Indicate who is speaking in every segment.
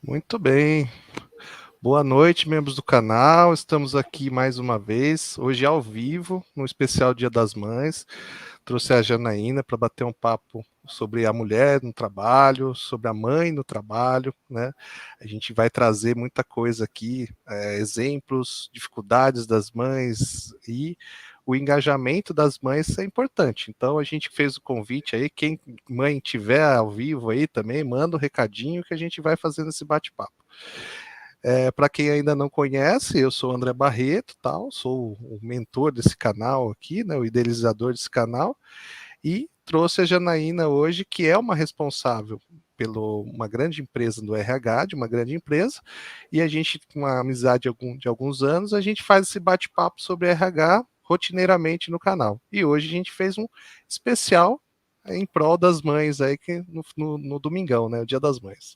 Speaker 1: Muito bem. Boa noite, membros do canal. Estamos aqui mais uma vez, hoje ao vivo, no especial Dia das Mães. Trouxe a Janaína para bater um papo sobre a mulher no trabalho, sobre a mãe no trabalho, né? A gente vai trazer muita coisa aqui, exemplos, dificuldades das mães e o engajamento das mães é importante. Então a gente fez o convite aí, quem mãe tiver ao vivo aí também, manda um recadinho que a gente vai fazendo esse bate-papo. Para quem ainda não conhece, eu sou o André Barreto, tal, sou o mentor desse canal aqui, né, o idealizador desse canal, e trouxe a Janaína hoje, que é uma responsável pela uma grande empresa do RH, de uma grande empresa, e a gente, com uma amizade de alguns anos, a gente faz esse bate-papo sobre RH rotineiramente no canal. E hoje a gente fez um especial em prol das mães aí, que no domingão, né, o Dia das Mães.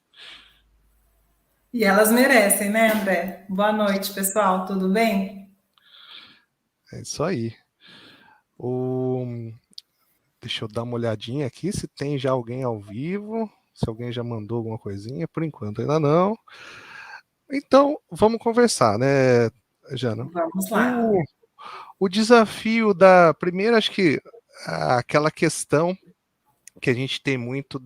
Speaker 2: E elas merecem, né, André? Boa noite, pessoal, tudo bem?
Speaker 1: É isso aí. O... Deixa eu dar uma olhadinha aqui se tem já alguém ao vivo, se alguém já mandou alguma coisinha, por enquanto ainda não. Então, vamos conversar, né, Jana?
Speaker 2: Vamos lá.
Speaker 1: O, o desafio da primeira, acho que aquela questão que a gente tem muito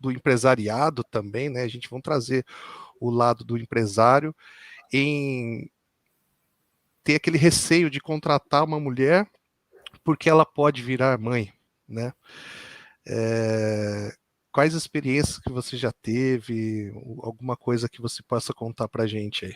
Speaker 1: do empresariado também, né? A gente vai trazer o lado do empresário em ter aquele receio de contratar uma mulher porque ela pode virar mãe, né? É, quais experiências que você já teve, alguma coisa que você possa contar para a gente aí?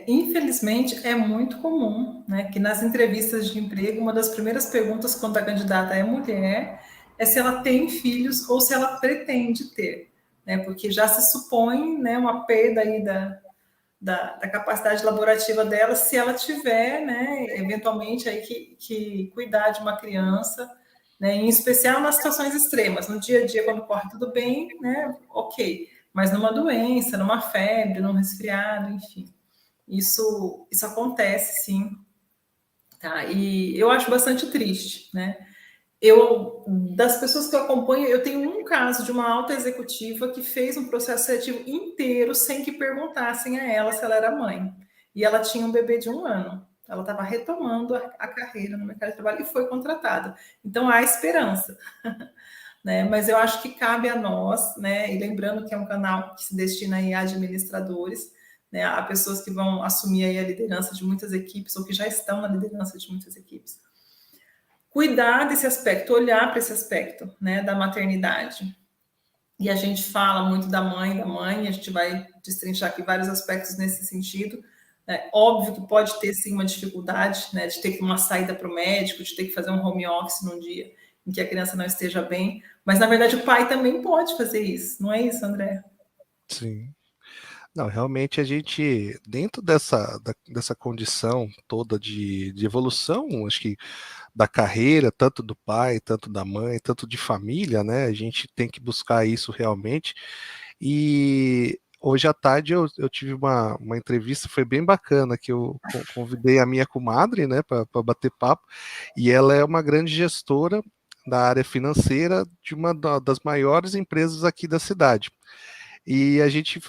Speaker 2: Infelizmente, é muito comum, né, que nas entrevistas de emprego, uma das primeiras perguntas quando a candidata é mulher é se ela tem filhos ou se ela pretende ter, né, porque já se supõe, né, uma perda aí da capacidade laborativa dela se ela tiver, né, eventualmente aí que cuidar de uma criança, né, em especial nas situações extremas. No dia a dia, quando corre tudo bem, né, ok, mas numa doença, numa febre, num resfriado, enfim. Isso acontece, sim, tá? E eu acho bastante triste, né? Das pessoas que eu acompanho, eu tenho um caso de uma alta executiva que fez um processo seletivo inteiro sem que perguntassem a ela se ela era mãe. E ela tinha um bebê de 1 ano. Ela estava retomando a carreira no mercado de trabalho e foi contratada. Então há esperança, né? Mas eu acho que cabe a nós, né? E lembrando que é um canal que se destina aí a administradores, né? A pessoas que vão assumir aí a liderança de muitas equipes ou que já estão na liderança de muitas equipes, cuidar desse aspecto, olhar para esse aspecto, né, da maternidade. E a gente fala muito da mãe, a gente vai destrinchar aqui vários aspectos nesse sentido. É óbvio que pode ter sim uma dificuldade, né, de ter uma saída para o médico, de ter que fazer um home office num dia em que a criança não esteja bem, mas na verdade o pai também pode fazer isso, não é isso, André?
Speaker 1: Sim. Não, realmente a gente, dentro dessa condição toda de evolução, acho que da carreira, tanto do pai, tanto da mãe, tanto de família, né? A gente tem que buscar isso realmente. E hoje à tarde eu tive uma entrevista, foi bem bacana, que eu convidei a minha comadre, né, para bater papo, e ela é uma grande gestora da área financeira de uma das maiores empresas aqui da cidade. E a gente,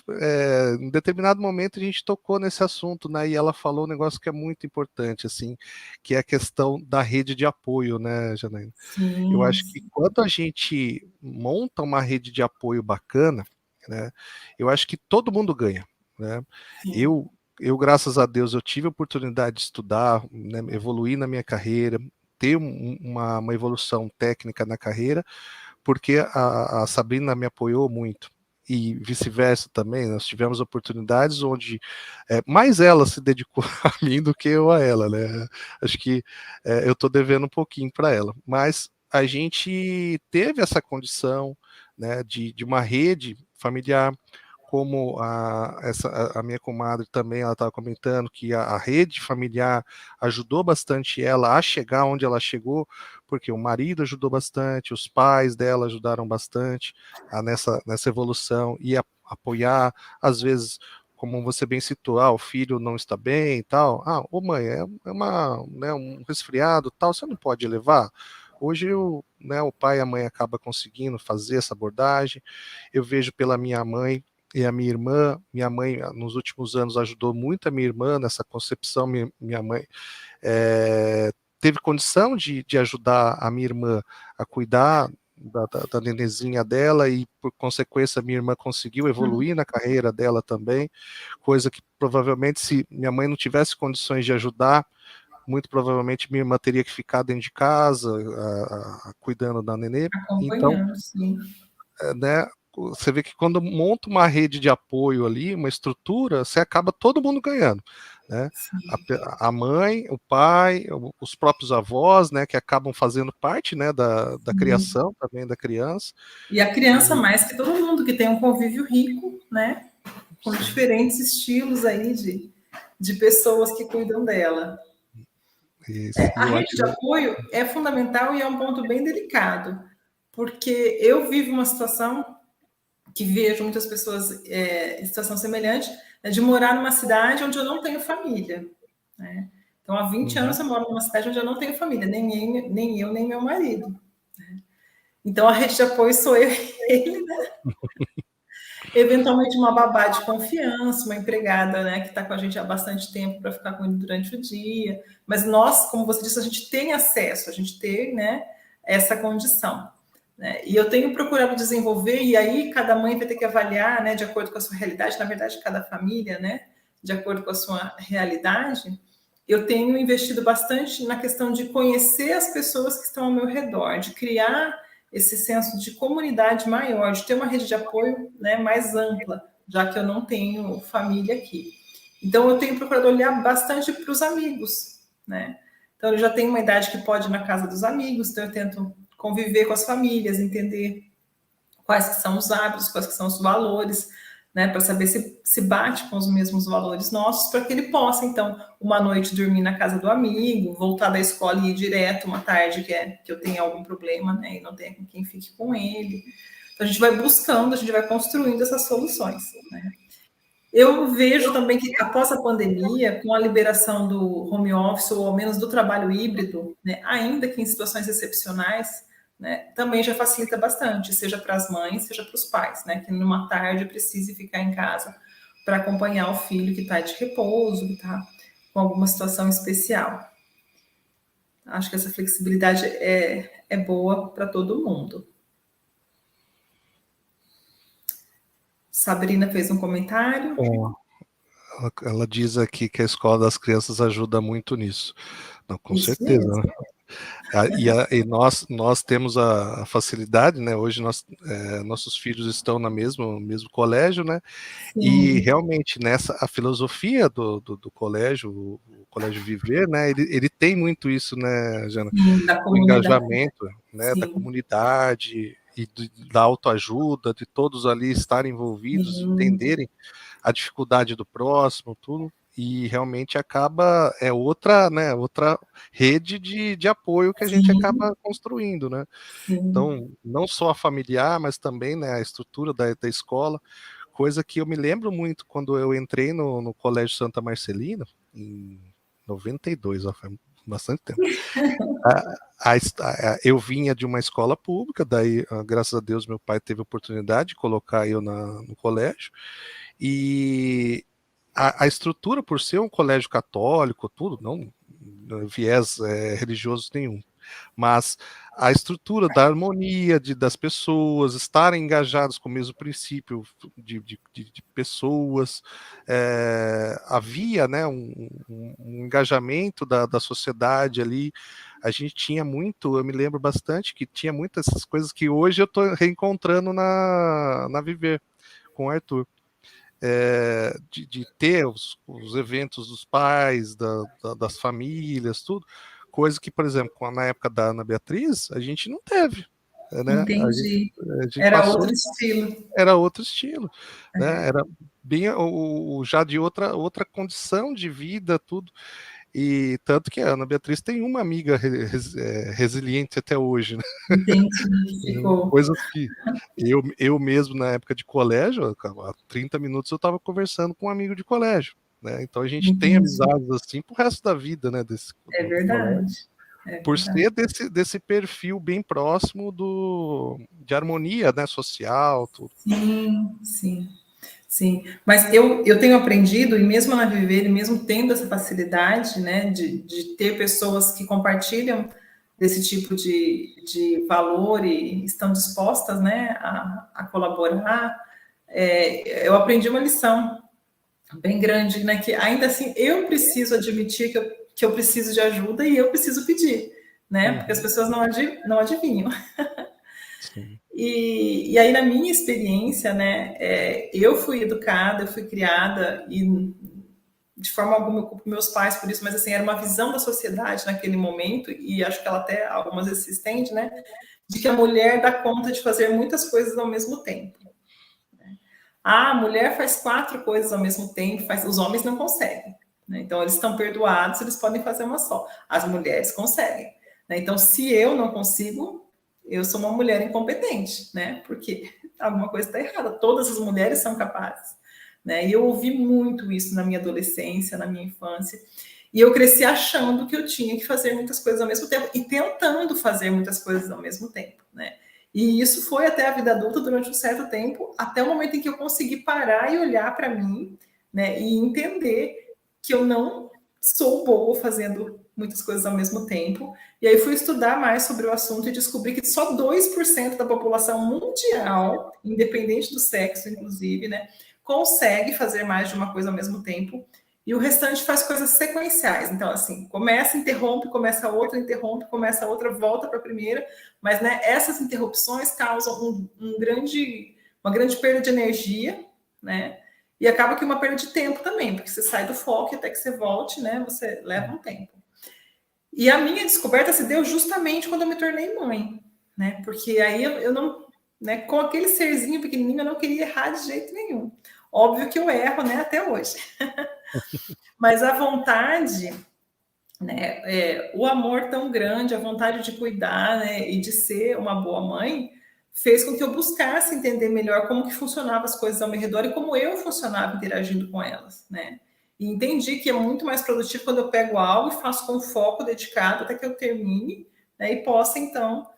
Speaker 1: em determinado momento, a gente tocou nesse assunto, né? E ela falou um negócio que é muito importante, assim, que é a questão da rede de apoio, né, Janaína? Eu
Speaker 2: Sim,
Speaker 1: acho que quando a gente monta uma rede de apoio bacana, né? Eu acho que todo mundo ganha, né?
Speaker 2: sim.
Speaker 1: Eu, graças a Deus, eu tive a oportunidade de estudar, né, evoluir na minha carreira, ter uma evolução técnica na carreira, porque a Sabrina me apoiou muito e vice-versa também. Nós tivemos oportunidades onde mais ela se dedicou a mim do que eu a ela, né? Acho que eu estou devendo um pouquinho para ela, mas a gente teve essa condição, né, de uma rede familiar, como a minha comadre também, ela estava comentando que a rede familiar ajudou bastante ela a chegar onde ela chegou, porque o marido ajudou bastante, os pais dela ajudaram bastante nessa evolução, e apoiar, às vezes, como você bem citou, o filho não está bem e tal, ô mãe, é um resfriado tal, você não pode levar? hoje né, o pai e a mãe acabam conseguindo fazer essa abordagem. Eu vejo pela minha mãe e a minha irmã. Minha mãe, nos últimos anos, ajudou muito a minha irmã nessa concepção. Minha mãe teve condição de ajudar a minha irmã a cuidar da nenenzinha dela, e por consequência minha irmã conseguiu evoluir na carreira dela também, coisa que provavelmente, se minha mãe não tivesse condições de ajudar, muito provavelmente minha irmã teria que ficar dentro de casa, cuidando da nenê. Então,
Speaker 2: acompanhando, sim.
Speaker 1: né, você vê que quando monta uma rede de apoio ali, uma estrutura, você acaba todo mundo ganhando, né? A mãe, o pai, os próprios avós, né, que acabam fazendo parte, né, da criação também da criança.
Speaker 2: E a criança mais que todo mundo, que tem um convívio rico, né, com diferentes estilos aí de pessoas que cuidam dela. A rede de apoio é fundamental e é um ponto bem delicado, porque eu vivo uma situação que vejo muitas pessoas em situação semelhante, né, de morar numa cidade onde eu não tenho família, né? Então, há 20 anos eu moro numa cidade onde eu não tenho família, nem eu, nem meu marido, né? Então, a rede de apoio sou eu e ele, né? Eventualmente, uma babá de confiança, uma empregada, né, que está com a gente há bastante tempo para ficar com ele durante o dia. Mas nós, como você disse, a gente tem acesso, a gente tem, né, essa condição, né? E eu tenho procurado desenvolver, e aí cada mãe vai ter que avaliar, né, de acordo com a sua realidade, na verdade, cada família, né, de acordo com a sua realidade. Eu tenho investido bastante na questão de conhecer as pessoas que estão ao meu redor, de criar esse senso de comunidade maior, de ter uma rede de apoio, né, mais ampla, já que eu não tenho família aqui. Então, eu tenho procurado olhar bastante para os amigos, né? Então, eu já tenho uma idade que pode ir na casa dos amigos, então eu tento conviver com as famílias, entender quais que são os hábitos, quais que são os valores, né, para saber se bate com os mesmos valores nossos, para que ele possa, então, uma noite dormir na casa do amigo, voltar da escola e ir direto uma tarde que eu tenha algum problema, né, e não tenha quem fique com ele. Então, a gente vai buscando, a gente vai construindo essas soluções, né. Eu vejo também que, após a pandemia, com a liberação do home office, ou ao menos do trabalho híbrido, né, ainda que em situações excepcionais, né, também já facilita bastante, seja para as mães, seja para os pais, né, que numa tarde precise ficar em casa para acompanhar o filho que está de repouso, que está com alguma situação especial. Acho que essa flexibilidade é boa para todo mundo. Sabrina fez um comentário.
Speaker 1: Ela diz aqui que a escola das crianças ajuda muito nisso. Não, com
Speaker 2: Isso
Speaker 1: certeza,
Speaker 2: mesmo.
Speaker 1: né? E nós temos a facilidade, né? Hoje nossos filhos estão no mesmo colégio, né?
Speaker 2: Sim.
Speaker 1: E realmente a filosofia do colégio, o Colégio Viver, né? Ele tem muito isso, né, Jana?
Speaker 2: Sim, da
Speaker 1: O
Speaker 2: comunidade.
Speaker 1: engajamento, né?
Speaker 2: Sim.
Speaker 1: Da comunidade e da autoajuda, de todos ali estarem envolvidos, entenderem a dificuldade do próximo, tudo. E realmente acaba, outra rede de apoio que a gente acaba construindo, né?
Speaker 2: Sim.
Speaker 1: Então, não só a familiar, mas também, né, a estrutura da escola, coisa que eu me lembro muito quando eu entrei no Colégio Santa Marcelina, em 92, foi bastante tempo. Eu vinha de uma escola pública, daí, graças a Deus, meu pai teve a oportunidade de colocar eu no colégio, e a estrutura, por ser um colégio católico, tudo, não viés religioso nenhum, mas a estrutura da harmonia das pessoas, estarem engajadas com o mesmo princípio de pessoas, havia, né, um engajamento da sociedade ali. A gente tinha muito, eu me lembro bastante que tinha muitas essas coisas que hoje eu estou reencontrando na Viver com o Arthur. De ter os eventos dos pais, das famílias, tudo, coisa que, por exemplo, na época da Ana Beatriz, a gente não teve, né?
Speaker 2: Entendi.
Speaker 1: A gente
Speaker 2: Era
Speaker 1: passou,
Speaker 2: outro estilo.
Speaker 1: era outro estilo, né? Era bem já de outra condição de vida, tudo. E tanto que a Ana Beatriz tem uma amiga resiliente até hoje, né?
Speaker 2: Entendi, ficou.
Speaker 1: Coisas que eu mesmo, na época de colégio, há 30 minutos eu estava conversando com um amigo de colégio, né? Então a gente tem amizades assim pro resto da vida, né?
Speaker 2: É verdade.
Speaker 1: por ser desse perfil bem próximo de harmonia, né, social, tudo.
Speaker 2: Sim, sim. Sim, mas eu tenho aprendido, e mesmo na Viver, e mesmo tendo essa facilidade, né, de ter pessoas que compartilham desse tipo de valor e estão dispostas, né, a colaborar, eu aprendi uma lição bem grande, né, que ainda assim eu preciso admitir que eu preciso de ajuda e eu preciso pedir, né, porque as pessoas não adivinham.
Speaker 1: Sim.
Speaker 2: E aí, na minha experiência, né, eu fui educada, eu fui criada, e de forma alguma eu culpo meus pais por isso, mas assim, era uma visão da sociedade naquele momento, e acho que ela até algumas vezes se estende, né, de que a mulher dá conta de fazer muitas coisas ao mesmo tempo. A mulher faz 4 coisas ao mesmo tempo, os homens não conseguem. Né? Então, eles estão perdoados, eles podem fazer uma só. As mulheres conseguem. Né? Então, se eu não consigo, eu sou uma mulher incompetente, né? Porque alguma coisa está errada. Todas as mulheres são capazes. Né? E eu ouvi muito isso na minha adolescência, na minha infância. E eu cresci achando que eu tinha que fazer muitas coisas ao mesmo tempo e tentando fazer muitas coisas ao mesmo tempo, né? E isso foi até a vida adulta durante um certo tempo, até o momento em que eu consegui parar e olhar para mim, né, e entender que eu não sou boa fazendo muitas coisas ao mesmo tempo. E aí fui estudar mais sobre o assunto e descobri que só 2% da população mundial, independente do sexo, inclusive, né, consegue fazer mais de uma coisa ao mesmo tempo. E o restante faz coisas sequenciais. Então, assim, começa, interrompe, começa outra, interrompe, começa outra, volta para a primeira. Mas, né, essas interrupções causam uma grande perda de energia, né? E acaba que uma perda de tempo também, porque você sai do foco e até que você volte, né? Você leva um tempo. E a minha descoberta se deu justamente quando eu me tornei mãe, né? Porque aí eu não, né? Com aquele serzinho pequenininho, eu não queria errar de jeito nenhum. Óbvio que eu erro, né? Até hoje. Mas a vontade, né, o amor tão grande, a vontade de cuidar, né, e de ser uma boa mãe, fez com que eu buscasse entender melhor como que funcionavam as coisas ao meu redor e como eu funcionava interagindo com elas, né? E entendi que é muito mais produtivo quando eu pego algo e faço com foco dedicado até que eu termine, né, e possa, então,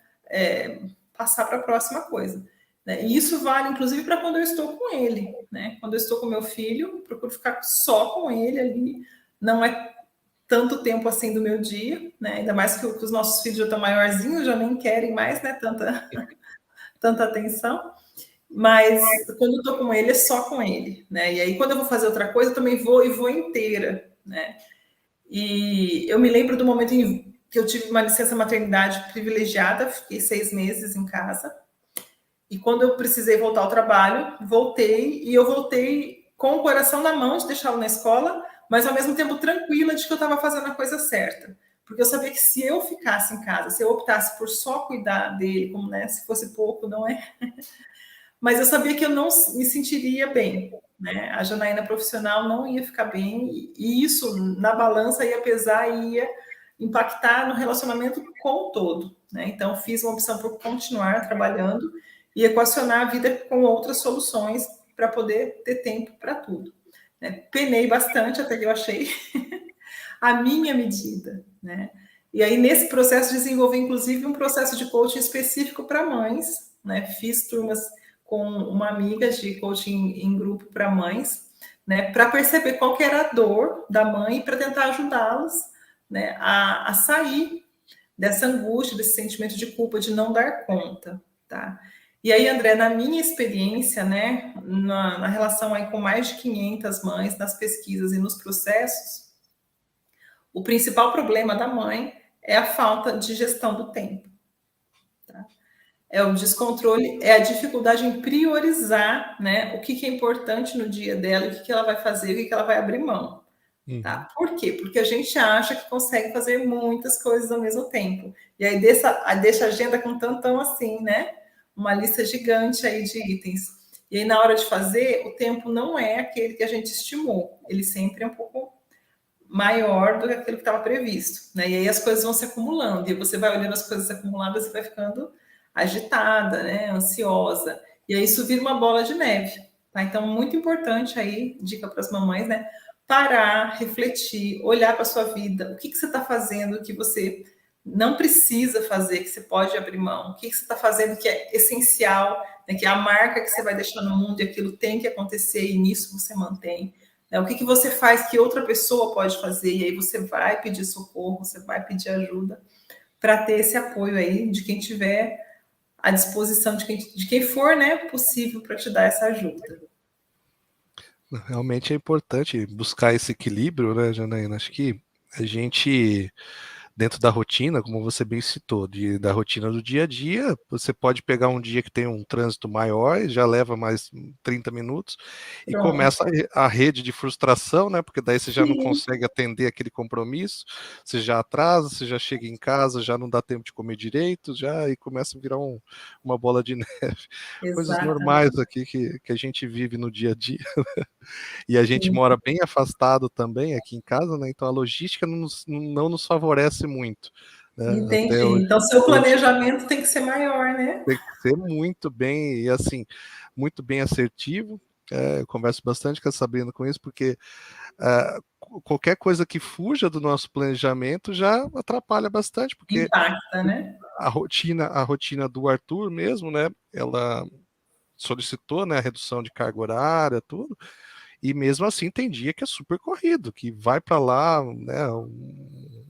Speaker 2: passar para a próxima coisa. Né? E isso vale, inclusive, para quando eu estou com ele. Né? Quando eu estou com meu filho, procuro ficar só com ele ali. Não é tanto tempo assim do meu dia, né? Ainda mais que os nossos filhos já estão maiorzinhos, já nem querem mais, né? Tanta atenção. Mas quando eu estou com ele, é só com ele. Né? E aí, quando eu vou fazer outra coisa, eu também vou inteira. Né? E eu me lembro do momento em que eu tive uma licença maternidade privilegiada, fiquei 6 meses em casa. E quando eu precisei voltar ao trabalho, voltei, e eu voltei com o coração na mão de deixá-lo na escola, mas ao mesmo tempo tranquila de que eu estava fazendo a coisa certa. Porque eu sabia que se eu ficasse em casa, se eu optasse por só cuidar dele, como né, se fosse pouco, não é? Mas eu sabia que eu não me sentiria bem. Né? A Janaína profissional não ia ficar bem, e isso na balança ia pesar e ia impactar no relacionamento como um todo. Né? Então, fiz uma opção por continuar trabalhando e equacionar a vida com outras soluções para poder ter tempo para tudo. Né? Penei bastante até que eu achei a minha medida. Né? E aí, nesse processo, desenvolvi, inclusive, um processo de coaching específico para mães. Né? Fiz turmas com uma amiga de coaching em grupo para mães, né, para perceber qual que era a dor da mãe e para tentar ajudá-las, né, a sair dessa angústia, desse sentimento de culpa de não dar conta, tá? E aí, André, na minha experiência, né, na relação aí com mais de 500 mães, nas pesquisas e nos processos, o principal problema da mãe é a falta de gestão do tempo. Tá? É o descontrole, é a dificuldade em priorizar, né, o que é importante no dia dela, o que ela vai fazer, o que ela vai abrir mão. Tá? Por quê? Porque a gente acha que consegue fazer muitas coisas ao mesmo tempo. E aí deixa a agenda com tantão assim, né? Uma lista gigante aí de itens. E aí, na hora de fazer, o tempo não é aquele que a gente estimou. Ele sempre é um pouco maior do que aquilo que estava previsto. Né? E aí as coisas vão se acumulando. E você vai olhando as coisas acumuladas e vai ficando agitada, né? Ansiosa. E aí isso vira uma bola de neve. Tá? Então, muito importante aí, dica para as mamães, né? Parar, refletir, olhar para a sua vida. O que você está fazendo que você não precisa fazer, que você pode abrir mão, o que você está fazendo que é essencial, né, que é a marca que você vai deixar no mundo e aquilo tem que acontecer e nisso você mantém. Né, o que você faz que outra pessoa pode fazer e aí você vai pedir socorro, você vai pedir ajuda para ter esse apoio aí de quem tiver à disposição, de quem for, né, possível para te dar essa ajuda.
Speaker 1: Realmente é importante buscar esse equilíbrio, né, Janaína? Acho que a gente, dentro da rotina, como você bem citou, da rotina do dia a dia, você pode pegar um dia que tem um trânsito maior e já leva mais 30 minutos e
Speaker 2: Pronto.
Speaker 1: começa a rede de frustração, né? Porque daí você já não
Speaker 2: Sim,
Speaker 1: consegue atender aquele compromisso, você já atrasa, você já chega em casa, já não dá tempo de comer direito, já e começa a virar uma bola de neve. Coisas normais
Speaker 2: exatamente.
Speaker 1: aqui que a gente vive no dia a dia. E a gente
Speaker 2: Sim.
Speaker 1: mora bem afastado também aqui em casa, né? Então a logística não nos favorece muito, né? Até
Speaker 2: Entendi. Então, seu
Speaker 1: hoje
Speaker 2: planejamento tem que ser maior, né?
Speaker 1: tem que ser muito bem e assim muito bem assertivo. Eu converso bastante com a Sabrina com isso, porque qualquer coisa que fuja do nosso planejamento já atrapalha bastante, porque
Speaker 2: Impacta, né?
Speaker 1: a rotina do Arthur mesmo, né? Ela solicitou, né, a redução de carga horária, tudo. E mesmo assim tem dia que é super corrido, que vai para lá, né,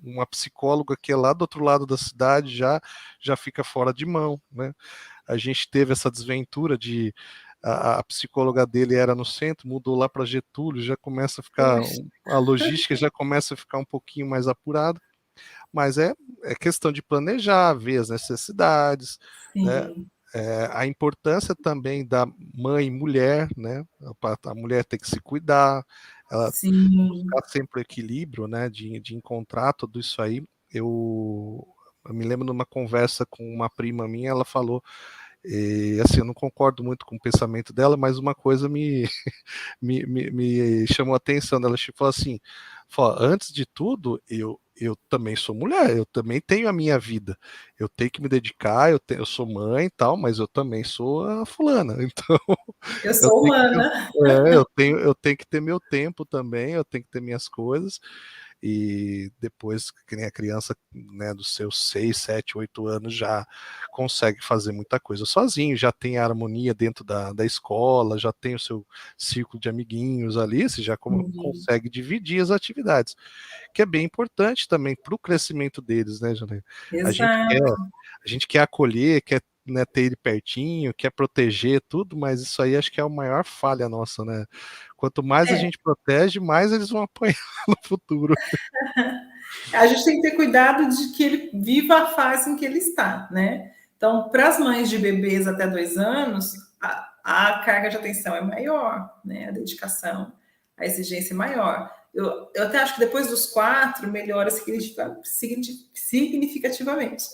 Speaker 1: uma psicóloga que é lá do outro lado da cidade já fica fora de mão, né? A gente teve essa desventura de a psicóloga dele era no centro, mudou lá para Getúlio, já começa a ficar
Speaker 2: Poxa,
Speaker 1: a logística já começa a ficar um pouquinho mais apurada, mas é questão de planejar, ver as necessidades, né?
Speaker 2: sim,
Speaker 1: A importância também da mãe mulher, né? A mulher tem que se cuidar, ela
Speaker 2: sim,
Speaker 1: buscar sempre o equilíbrio, né? De encontrar tudo isso aí. Eu me lembro numa conversa com uma prima minha, ela falou, e, assim, eu não concordo muito com o pensamento dela, mas uma coisa me chamou a atenção dela. Falou assim: antes de tudo, eu também sou mulher, eu também tenho a minha vida, eu tenho que me dedicar, eu sou mãe e tal, mas eu também sou a fulana, então
Speaker 2: eu
Speaker 1: eu
Speaker 2: sou
Speaker 1: tenho que
Speaker 2: humana.
Speaker 1: eu tenho que ter meu tempo também, eu tenho que ter minhas coisas, e depois que nem a criança, né, dos seus 6, 7, 8 anos já consegue fazer muita coisa sozinho, já tem a harmonia dentro da escola, já tem o seu círculo de amiguinhos ali, você já
Speaker 2: Sim,
Speaker 1: consegue dividir as atividades, que é bem importante também para o crescimento deles, né, Janaína? A gente quer,
Speaker 2: exato.
Speaker 1: a gente quer acolher, quer, né, ter ele pertinho, quer proteger tudo, mas isso aí acho que é a maior falha nossa, né? Quanto mais a
Speaker 2: É,
Speaker 1: gente protege, mais eles vão apanhar no futuro.
Speaker 2: a gente tem que ter cuidado de que ele viva a fase em que ele está, né? Então, para as mães de bebês até 2 anos, a carga de atenção é maior, né? A dedicação, a exigência é maior. Eu até acho que depois dos 4 melhora significativamente.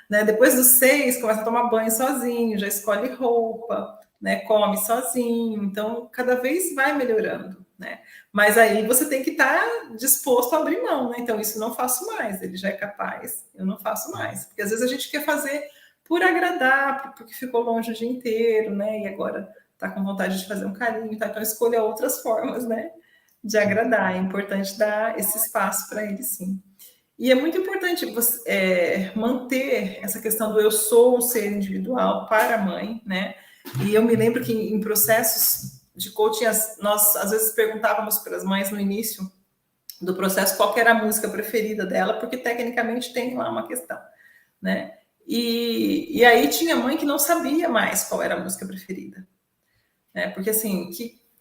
Speaker 2: Né? Depois dos 6, começa a tomar banho sozinho, já escolhe roupa, né? Come sozinho, então cada vez vai melhorando, né? Mas aí você tem que estar disposto a abrir mão, né? Então, isso não faço mais, ele já é capaz, eu não faço mais. Porque às vezes a gente quer fazer por agradar, porque ficou longe o dia inteiro, né? E agora está com vontade de fazer um carinho, tá? Então escolha outras formas, né? De agradar. É importante dar esse espaço para ele, sim. E é muito importante você, manter essa questão do eu sou um ser individual para a mãe, né? E eu me lembro que em processos de coaching, nós às vezes perguntávamos para as mães no início do processo qual era a música preferida dela, porque tecnicamente tem lá uma questão, né? E aí tinha mãe que não sabia mais qual era a música preferida, né? Porque assim,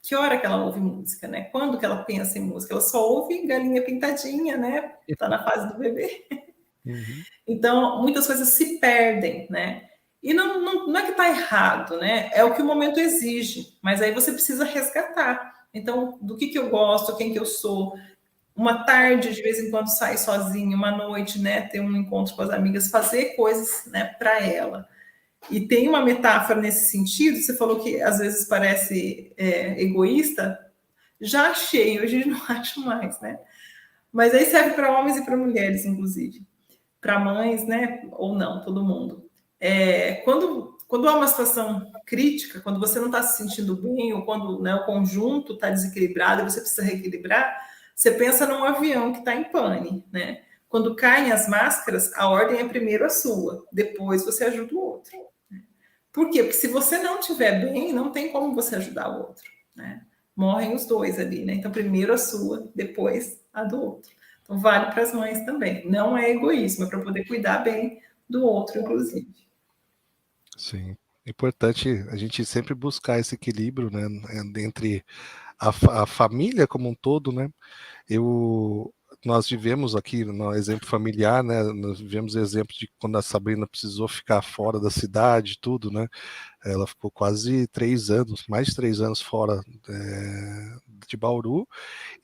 Speaker 2: que hora que ela ouve música, né? Quando que ela pensa em música? Ela só ouve Galinha Pintadinha, né? Tá na fase do bebê.
Speaker 1: Uhum.
Speaker 2: Então, muitas coisas se perdem, né? E não é que está errado, né? É o que o momento exige, mas aí você precisa resgatar. Então, do que eu gosto, quem que eu sou, uma tarde, de vez em quando, sair sozinha, uma noite, né? Ter um encontro com as amigas, fazer coisas, né, para ela. E tem uma metáfora nesse sentido, você falou que às vezes parece egoísta, já achei, hoje não acho mais, né? Mas aí serve para homens e para mulheres, inclusive para mães, né? Ou não, todo mundo. Quando há uma situação crítica, quando você não está se sentindo bem, ou quando, né, o conjunto está desequilibrado e você precisa reequilibrar, você pensa num avião que está em pane, né? quando caem as máscaras, a ordem é primeiro a sua, depois você ajuda o outro. Por quê? Porque se você não estiver bem, não tem como você ajudar o outro, né? Morrem os dois ali, né? Então, primeiro a sua, depois a do outro. Então, vale para as mães também. Não é egoísmo, é para poder cuidar bem do outro, inclusive.
Speaker 1: Sim. É importante a gente sempre buscar esse equilíbrio, né, entre a família como um todo, né? Nós vivemos aqui no exemplo familiar, né? Nós vivemos exemplo de quando a Sabrina precisou ficar fora da cidade, tudo, né? Ela ficou quase 3 anos, mais de 3 anos fora de Bauru,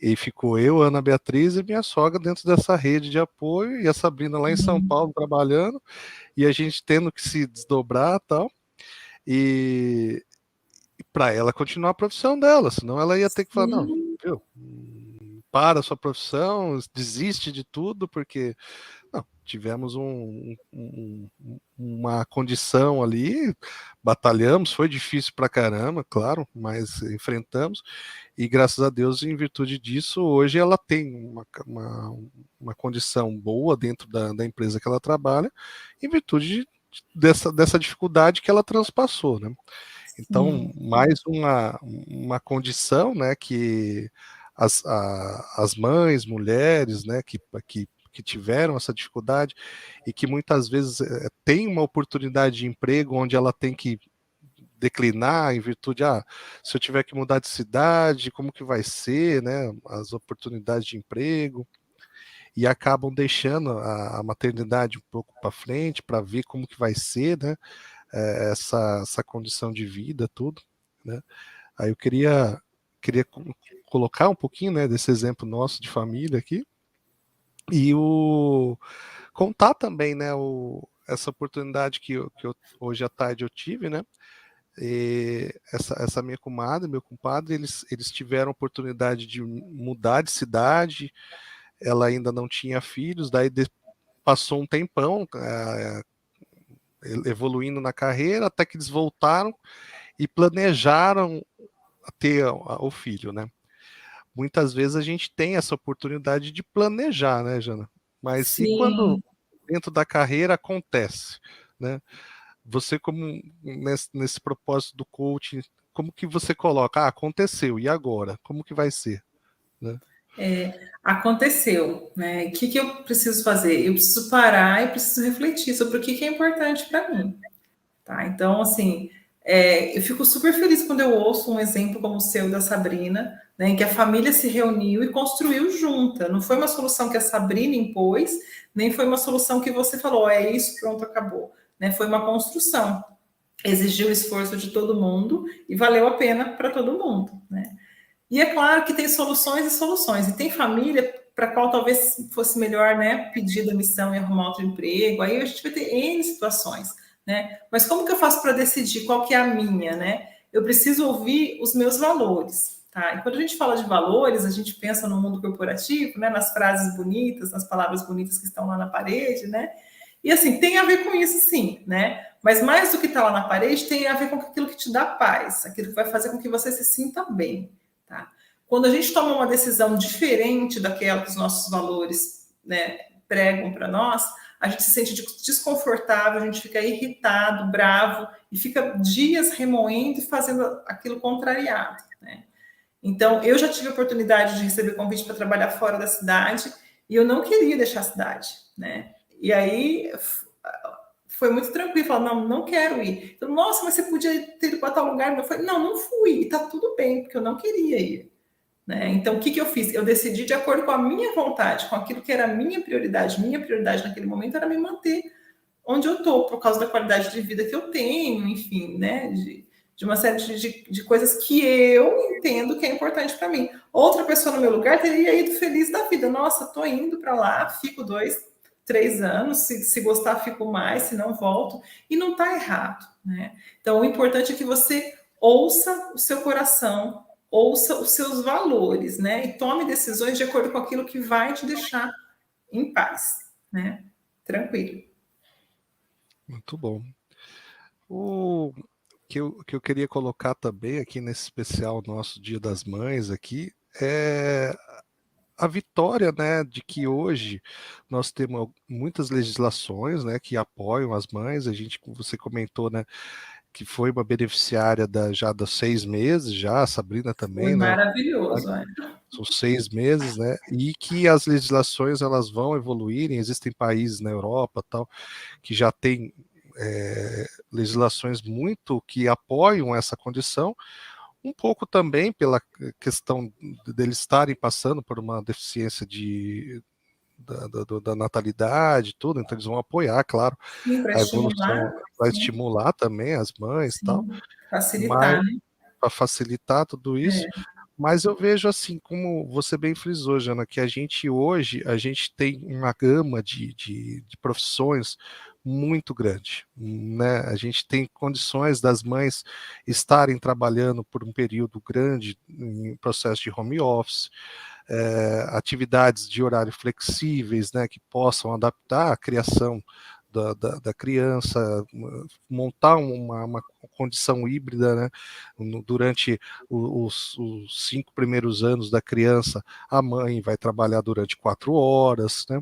Speaker 1: e ficou eu, Ana Beatriz e minha sogra dentro dessa rede de apoio, e a Sabrina lá em São Paulo trabalhando, e a gente tendo que se desdobrar e tal, e para ela continuar a profissão dela, senão ela ia ter que falar, não,
Speaker 2: Sim,
Speaker 1: viu, para a sua profissão, desiste de tudo, porque não, tivemos uma condição ali, batalhamos, foi difícil pra caramba, claro, mas enfrentamos, e graças a Deus, em virtude disso, hoje ela tem uma condição boa dentro da empresa que ela trabalha, em virtude dessa dificuldade que ela transpassou, né? Então,
Speaker 2: sim,
Speaker 1: mais uma condição, né, que as mães, mulheres, né, que tiveram essa dificuldade e que muitas vezes tem uma oportunidade de emprego onde ela tem que declinar em virtude, se eu tiver que mudar de cidade, como que vai ser, né, as oportunidades de emprego, e acabam deixando a maternidade um pouco para frente para ver como que vai ser, né, essa condição de vida, tudo, né? Aí eu queria colocar um pouquinho, né, desse exemplo nosso de família aqui e contar também, né, essa oportunidade que hoje à tarde eu tive, né? E essa minha comadre, meu compadre, eles tiveram a oportunidade de mudar de cidade. Ela ainda não tinha filhos, daí passou um tempão evoluindo na carreira, até que eles voltaram e planejaram ter o filho, né? Muitas vezes a gente tem essa oportunidade de planejar, né, Jana? Mas e quando
Speaker 2: sim.
Speaker 1: dentro da carreira acontece, né? Você como nesse propósito do coaching, como que você coloca? Aconteceu, e agora? Como que vai ser? Né?
Speaker 2: Aconteceu, né? O que eu preciso fazer? Eu preciso parar e preciso refletir sobre o que é importante para mim, tá? Então, assim, eu fico super feliz quando eu ouço um exemplo como o seu da Sabrina, né, em que a família se reuniu e construiu junta. Não foi uma solução que a Sabrina impôs, nem foi uma solução que você falou, é isso, pronto, acabou. Né? Foi uma construção. Exigiu o esforço de todo mundo e valeu a pena para todo mundo. Né? E é claro que tem soluções e soluções. E tem família para qual talvez fosse melhor, né, pedir demissão e arrumar outro emprego. Aí a gente vai ter N situações, né? Mas como que eu faço para decidir qual que é a minha, né? Eu preciso ouvir os meus valores, tá? E quando a gente fala de valores, a gente pensa no mundo corporativo, né, nas frases bonitas, nas palavras bonitas que estão lá na parede, né? E assim, tem a ver com isso sim, né? Mas mais do que está lá na parede, tem a ver com aquilo que te dá paz, aquilo que vai fazer com que você se sinta bem. Tá? Quando a gente toma uma decisão diferente daquela que os nossos valores, né, pregam para nós, a gente se sente desconfortável, a gente fica irritado, bravo e fica dias remoendo e fazendo aquilo contrariado. Né? Então, eu já tive a oportunidade de receber convite para trabalhar fora da cidade e eu não queria deixar a cidade. Né? E aí foi muito tranquilo, falar, não, não quero ir. Então, nossa, mas você podia ter ido para tal lugar. Eu falei, não, não fui, e tá tudo bem, porque eu não queria ir. Né? Então, o que eu fiz? Eu decidi de acordo com a minha vontade, com aquilo que era a minha prioridade. Minha prioridade naquele momento era me manter onde eu estou, por causa da qualidade de vida que eu tenho, enfim, né? De uma série de coisas que eu entendo que é importante para mim. Outra pessoa no meu lugar teria ido feliz da vida. Nossa, estou indo para lá, fico 2, 3 anos, se gostar, fico mais, se não, volto. E não está errado. Né? Então, o importante é que você ouça o seu coração, ouça os seus valores, né? E tome decisões de acordo com aquilo que vai te deixar em paz, né? Tranquilo.
Speaker 1: Muito bom. O que eu queria colocar também aqui nesse especial nosso Dia das Mães aqui é a vitória, né, de que hoje nós temos muitas legislações, né, que apoiam as mães. A gente, como você comentou, né, que foi uma beneficiária já dos 6 meses, já a Sabrina
Speaker 2: Foi
Speaker 1: também, né?
Speaker 2: maravilhoso,
Speaker 1: São 6 meses, né? E que as legislações elas vão evoluírem. Existem países na Europa, tal, que já têm legislações muito que apoiam essa condição, um pouco também pela questão deles estarem passando por uma deficiência da natalidade, tudo, então eles vão apoiar, claro,
Speaker 2: sim, para
Speaker 1: a evolução,
Speaker 2: estimular,
Speaker 1: vai
Speaker 2: sim,
Speaker 1: estimular também as mães, tal,
Speaker 2: sim,
Speaker 1: mas
Speaker 2: facilitar, né?
Speaker 1: para facilitar tudo isso.
Speaker 2: É,
Speaker 1: Mas eu vejo assim, como você bem frisou, Jana, que a gente hoje, a gente tem uma gama de profissões muito grande, né? A gente tem condições das mães estarem trabalhando por um período grande em processo de home office, atividades de horário flexíveis, né, que possam adaptar a criação da criança, montar uma condição híbrida, né? Durante os 5 primeiros anos da criança, a mãe vai trabalhar durante 4 horas, né?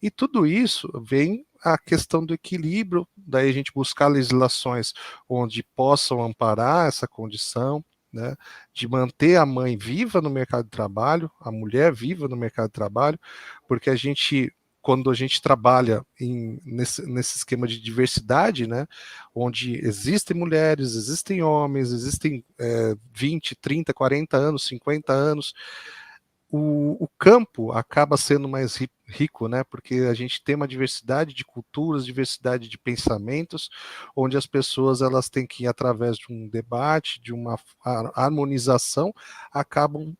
Speaker 1: E tudo isso vem a questão do equilíbrio, daí a gente buscar legislações onde possam amparar essa condição, né, de manter a mãe viva no mercado de trabalho, a mulher viva no mercado de trabalho, porque quando a gente trabalha nesse esquema de diversidade, né, onde existem mulheres, existem homens, existem 20, 30, 40 anos, 50 anos, o campo acaba sendo mais rico, né? Porque a gente tem uma diversidade de culturas, diversidade de pensamentos, onde as pessoas elas têm que, através de um debate, de uma harmonização, acabam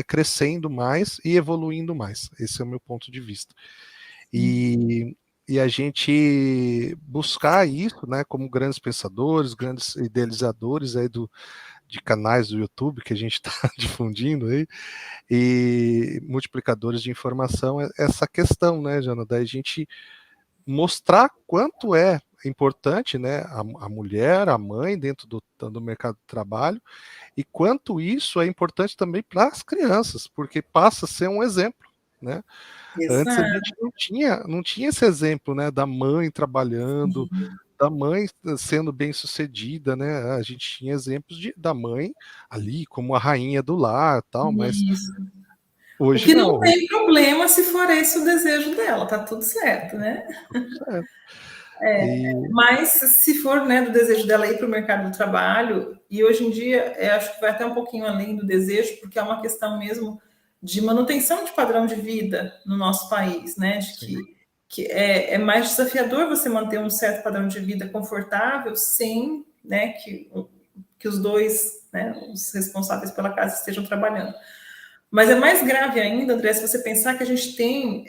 Speaker 1: crescendo mais e evoluindo mais. Esse é o meu ponto de vista.
Speaker 2: sim.
Speaker 1: E a gente buscar isso, né, como grandes pensadores, grandes idealizadores aí de canais do YouTube que a gente está difundindo aí, e multiplicadores de informação, essa questão, né, Jana, da gente mostrar quanto é importante, né, a mulher, a mãe dentro do mercado de trabalho, e quanto isso é importante também para as crianças, porque passa a ser um exemplo, né? Antes a
Speaker 2: Exato.
Speaker 1: gente não tinha esse exemplo, né, da mãe trabalhando, da mãe sendo bem-sucedida, né? A gente tinha exemplos da mãe ali como a rainha do lar, tal, mas
Speaker 2: Isso. O
Speaker 1: hoje
Speaker 2: que não
Speaker 1: não.
Speaker 2: tem problema se for esse o desejo dela, tá tudo certo, né?
Speaker 1: Certo. E
Speaker 2: Mas se for, né, do desejo dela ir para o mercado do trabalho, e hoje em dia acho que vai até um pouquinho além do desejo, porque é uma questão mesmo de manutenção de padrão de vida no nosso país, né? De
Speaker 1: sim,
Speaker 2: que é mais desafiador você manter um certo padrão de vida confortável sem, né, que os dois, né, os responsáveis pela casa estejam trabalhando. Mas é mais grave ainda, André, se você pensar que a gente tem,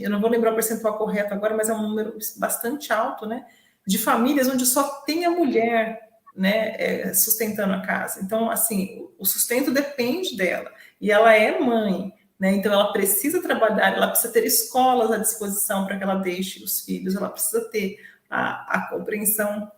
Speaker 2: eu não vou lembrar o percentual correto agora, mas é um número bastante alto, né, de famílias onde só tem a mulher, né, sustentando a casa. Então, assim, o sustento depende dela e ela é mãe, né, então ela precisa trabalhar, ela precisa ter escolas à disposição para que ela deixe os filhos, ela precisa ter a compreensão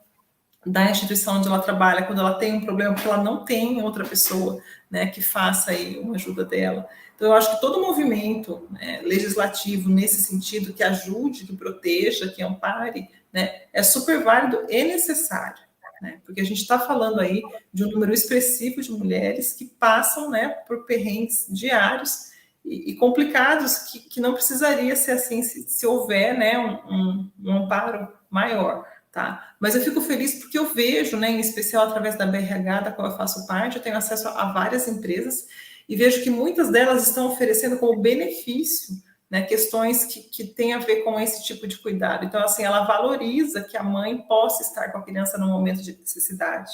Speaker 2: da instituição onde ela trabalha, quando ela tem um problema, porque ela não tem outra pessoa, né, que faça aí uma ajuda dela. Então, eu acho que todo movimento, né, legislativo nesse sentido, que ajude, que proteja, que ampare, né, é super válido e necessário, né, porque a gente está falando aí de um número expressivo de mulheres que passam, né, por perrengues diários e complicados que não precisaria ser assim se houver, né, um amparo maior. Tá? Mas eu fico feliz porque eu vejo, né, em especial através da BRH, da qual eu faço parte, eu tenho acesso a várias empresas e vejo que muitas delas estão oferecendo como benefício, né, questões que têm a ver com esse tipo de cuidado. Então, assim, ela valoriza que a mãe possa estar com a criança no momento de necessidade,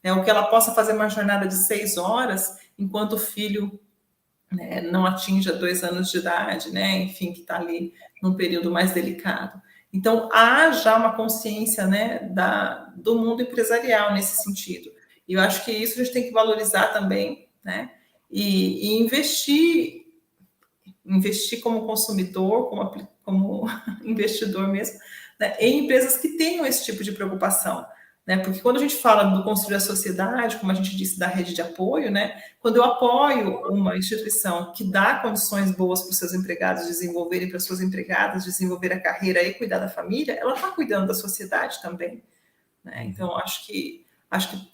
Speaker 2: né, ou que ela possa fazer uma jornada de 6 horas enquanto o filho, né, não atinja 2 anos de idade, né, enfim, que está ali num período mais delicado. Então, há já uma consciência, né, do mundo empresarial nesse sentido. E eu acho que isso a gente tem que valorizar também, né, e investir como consumidor, como investidor mesmo, né, em empresas que tenham esse tipo de preocupação. né? Porque quando a gente fala do construir a sociedade, como a gente disse, da rede de apoio, né? Quando eu apoio uma instituição que dá condições boas para os seus empregados desenvolverem, para as suas empregadas desenvolver a carreira e cuidar da família, ela está cuidando da sociedade também, né? Então, acho que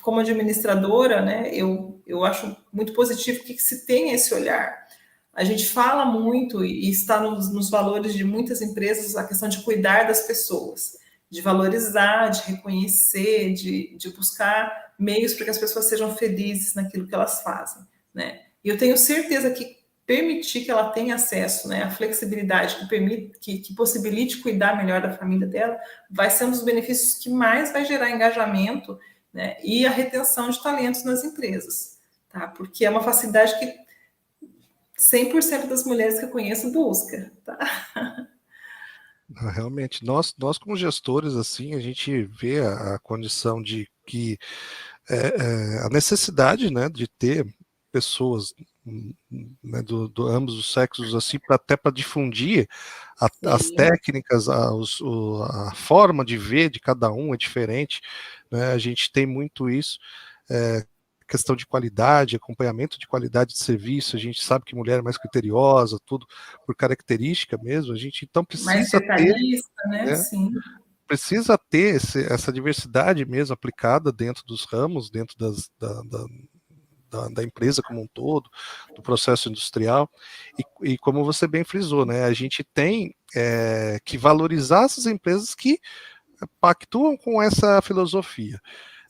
Speaker 2: como administradora, né, eu acho muito positivo que se tenha esse olhar. A gente fala muito e está nos valores de muitas empresas a questão de cuidar das pessoas, de valorizar, de reconhecer, de buscar meios para que as pessoas sejam felizes naquilo que elas fazem, né? E eu tenho certeza que permitir que ela tenha acesso, né, à flexibilidade que permite, que possibilite cuidar melhor da família dela, vai ser um dos benefícios que mais vai gerar engajamento, né, e a retenção de talentos nas empresas, tá? Porque é uma facilidade que 100% das mulheres que eu conheço busca, tá?
Speaker 1: Realmente, nós como gestores, assim, a gente vê a condição de que a necessidade, né, de ter pessoas, né, do ambos os sexos, assim, até para difundir as técnicas, a forma de ver de cada um é diferente, né, a gente tem muito isso, questão de qualidade, acompanhamento de qualidade de serviço, a gente sabe que mulher é mais criteriosa, tudo por característica mesmo, a gente então
Speaker 2: Mais
Speaker 1: precisa ter,
Speaker 2: detalhista, né?
Speaker 1: né,
Speaker 2: Sim.
Speaker 1: precisa ter essa diversidade mesmo aplicada dentro dos ramos, dentro da empresa como um todo, do processo industrial, e como você bem frisou, né, a gente tem que valorizar essas empresas que pactuam com essa filosofia.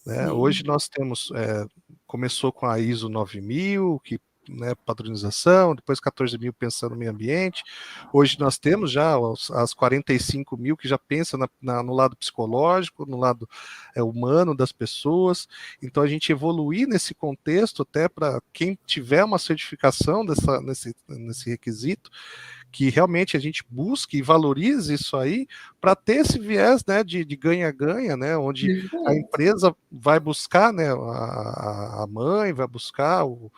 Speaker 1: Né? Hoje nós temos, começou com a ISO 9000, que, né, padronização, depois 14.000 pensando no meio ambiente, hoje nós temos já as 45.000 que já pensam no lado psicológico, no lado humano das pessoas, então a gente evoluir nesse contexto até para quem tiver uma certificação nesse requisito, que realmente a gente busque e valorize isso aí para ter esse viés, né, de ganha-ganha, né, onde a empresa vai buscar, né, a mãe, vai buscar o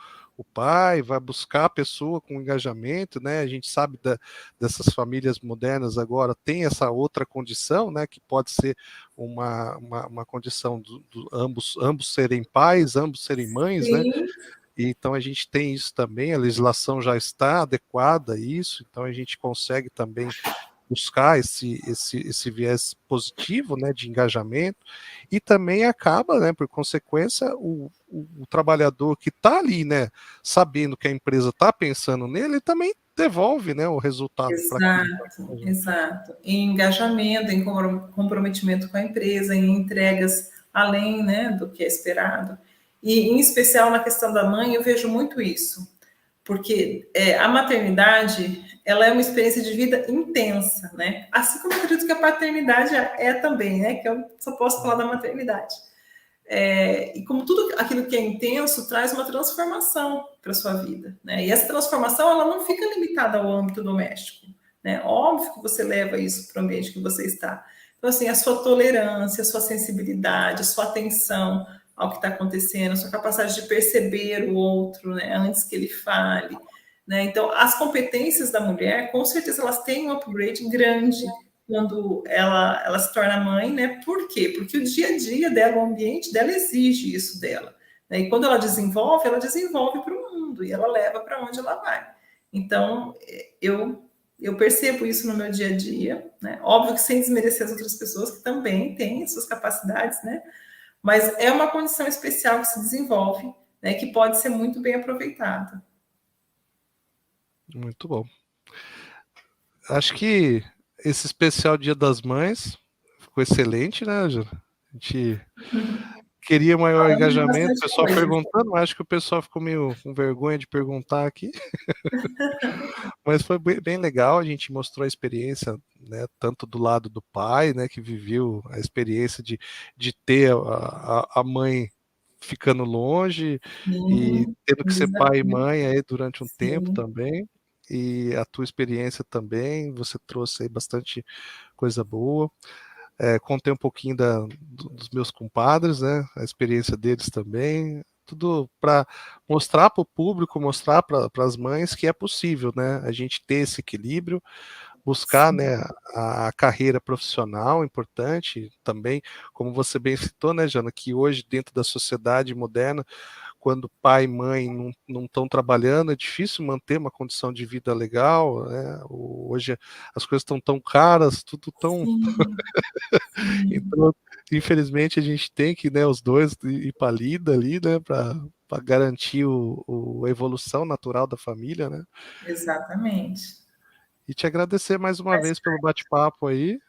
Speaker 1: pai, vai buscar a pessoa com engajamento, né, a gente sabe dessas famílias modernas agora tem essa outra condição, né, que pode ser uma condição ambos serem pais, ambos serem mães, né, então a gente tem isso também, a legislação já está adequada a isso, então a gente consegue também buscar esse viés positivo, né, de engajamento, e também acaba, né, por consequência, o trabalhador que está ali, né, sabendo que a empresa está pensando nele, também devolve, né, o resultado para
Speaker 2: Exato, exato. Em engajamento, em comprometimento com a empresa, em entregas além, né, do que é esperado. E, em especial, na questão da mãe, eu vejo muito isso, porque a maternidade, ela é uma experiência de vida intensa, né? Assim como eu acredito que a paternidade é também, né? Que eu só posso falar da maternidade. E como tudo aquilo que é intenso traz uma transformação para a sua vida, né? E essa transformação, ela não fica limitada ao âmbito doméstico, né? Óbvio que você leva isso para o ambiente que você está. Então, assim, a sua tolerância, a sua sensibilidade, a sua atenção ao que está acontecendo, a sua capacidade de perceber o outro, né, antes que ele fale, né? Então, as competências da mulher, com certeza, elas têm um upgrade grande quando ela se torna mãe, né? Por quê? Porque o dia a dia dela, o ambiente dela exige isso dela, né? E quando ela desenvolve para o mundo e ela leva para onde ela vai. Então, eu percebo isso no meu dia a dia, né? Óbvio que sem desmerecer as outras pessoas que também têm suas capacidades, né? Mas é uma condição especial que se desenvolve, né? Que pode ser muito bem aproveitada.
Speaker 1: Muito bom. Acho que esse especial Dia das Mães ficou excelente, né, Angela? A gente queria maior engajamento, o pessoal perguntando, acho que o pessoal ficou meio com vergonha de perguntar aqui. Mas foi bem legal, a gente mostrou a experiência, né, tanto do lado do pai, né, que viveu a experiência de ter a mãe ficando longe e tendo que ser pai e mãe aí durante um tempo também, e a tua experiência também, você trouxe aí bastante coisa boa. Contei um pouquinho dos meus compadres, né, a experiência deles também, tudo para mostrar para o público, mostrar para as mães que é possível, né, a gente ter esse equilíbrio, buscar, né, a carreira profissional importante também, como você bem citou, né, Jana, que hoje dentro da sociedade moderna, quando pai e mãe não estão trabalhando, é difícil manter uma condição de vida legal, né? Hoje as coisas estão tão caras, tudo tão...
Speaker 2: Sim, sim,
Speaker 1: Então, infelizmente, a gente tem que, né, os dois ir para a lida ali, né, para garantir a evolução natural da família, né?
Speaker 2: exatamente.
Speaker 1: E te agradecer mais uma
Speaker 2: Mas
Speaker 1: vez pelo bate-papo aí.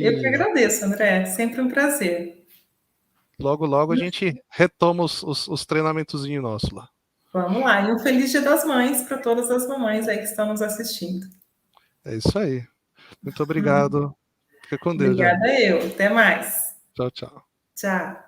Speaker 2: eu que
Speaker 1: E
Speaker 2: agradeço, André. Sempre um prazer.
Speaker 1: logo, logo a gente retoma os treinamentozinhos nossos lá.
Speaker 2: Vamos lá. E um feliz Dia das Mães para todas as mamães aí que estão nos assistindo.
Speaker 1: É isso aí. Muito obrigado. Fica com Deus, Jana.
Speaker 2: Obrigada eu. Até mais.
Speaker 1: Tchau, tchau.
Speaker 2: Tchau.